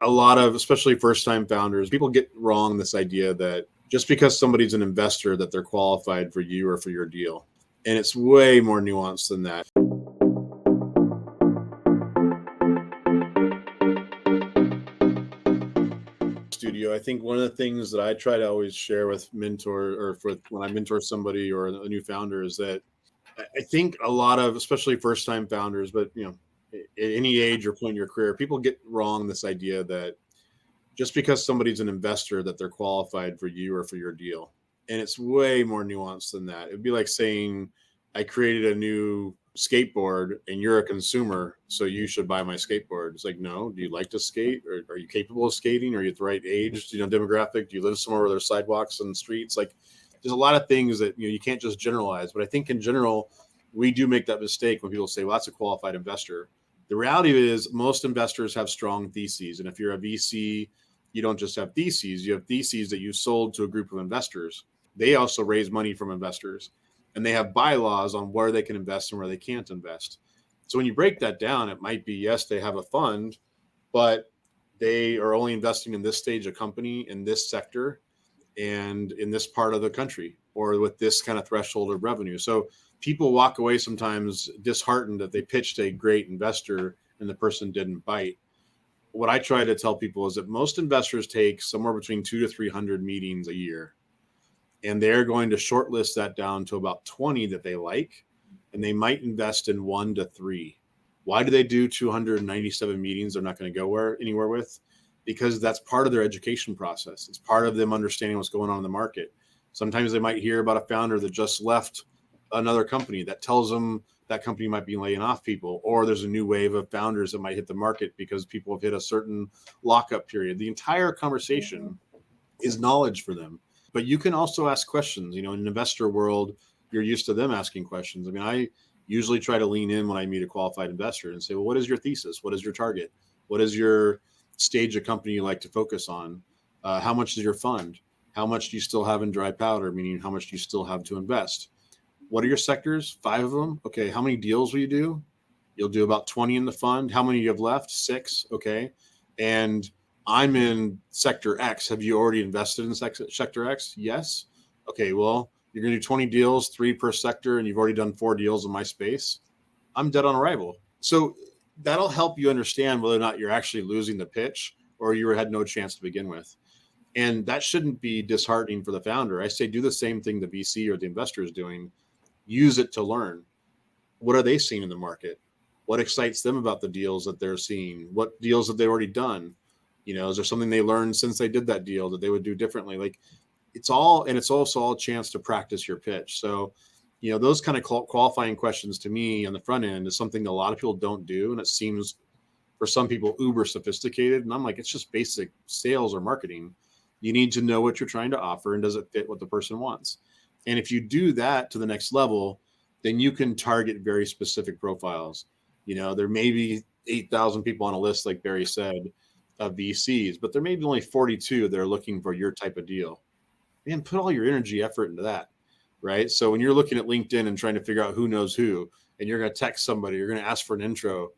a lot of, especially first time founders, people get wrong this idea that just because somebody's an investor that they're qualified for you or for your deal. And it's way more nuanced than that. Studio, I think one of the things that I try to always share with mentor or for when I mentor somebody or a new founder is that I think a lot of, especially first time founders, but at any age or point in your career, people get wrong this idea that just because somebody's an investor that they're qualified for you or for your deal. And it's way more nuanced than that. It'd be like saying, I created a new skateboard and you're a consumer, so you should buy my skateboard. It's like, no, do you like to skate? Or are you capable of skating? Are you at the right age, demographic? Do you live somewhere where there's sidewalks and streets? Like, there's a lot of things that, you can't just generalize. But I think in general, we do make that mistake when people say, well, that's a qualified investor. The reality is most investors have strong theses. And if you're a VC, you don't just have theses, you have theses that you sold to a group of investors. They also raise money from investors, and they have bylaws on where they can invest and where they can't invest. So when you break that down, it might be, yes, they have a fund, but they are only investing in this stage of company, in this sector, and in this part of the country, or with this kind of threshold of revenue. So people walk away sometimes disheartened that they pitched a great investor and the person didn't bite. What I try to tell people is that most investors take somewhere between 200 to 300 meetings a year, and they're going to shortlist that down to about 20 that they like, and they might invest in 1 to 3. Why do they do 297 meetings they're not going to go anywhere with? Because that's part of their education process. It's part of them understanding what's going on in the market. Sometimes they might hear about a founder that just left another company that tells them that company might be laying off people, or there's a new wave of founders that might hit the market because people have hit a certain lockup period. The entire conversation is knowledge for them. But you can also ask questions. In an investor world, you're used to them asking questions. I mean, I usually try to lean in when I meet a qualified investor and say, well, what is your thesis? What is your target? What is your stage of company you like to focus on? How much is your fund? How much do you still have in dry powder? Meaning, how much do you still have to invest? What are your sectors? 5 of them. Okay. How many deals will you do? You'll do about 20 in the fund. How many do you have left? 6. Okay. And I'm in sector X. Have you already invested in sector X? Yes. Okay. Well, you're going to do 20 deals, 3 per sector, and you've already done 4 deals in my space. I'm dead on arrival. So that'll help you understand whether or not you're actually losing the pitch or you had no chance to begin with. And that shouldn't be disheartening for the founder. I say do the same thing the VC or the investor is doing. Use it to learn. What are they seeing in the market? What excites them about the deals that they're seeing? What deals have they already done? Is there something they learned since they did that deal that they would do differently? Like it's also all a chance to practice your pitch. So, those kind of qualifying questions to me on the front end is something that a lot of people don't do. And it seems for some people uber sophisticated. And I'm like, it's just basic sales or marketing. You need to know what you're trying to offer and does it fit what the person wants? And if you do that to the next level, then you can target very specific profiles. There may be 8,000 people on a list, like Barry said, of VCs, but there may be only 42 that are looking for your type of deal. Man, put all your energy, effort into that, right? So when you're looking at LinkedIn and trying to figure out who knows who, and you're going to text somebody, you're going to ask for an intro,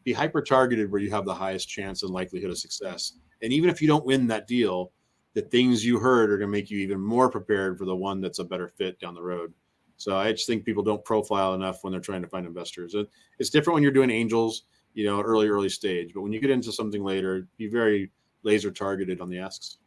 be hyper-targeted where you have the highest chance and likelihood of success. And even if you don't win that deal, the things you heard are going to make you even more prepared for the one that's a better fit down the road. So I just think people don't profile enough when they're trying to find investors. It's different when you're doing angels, early stage. But when you get into something later, be very laser targeted on the asks.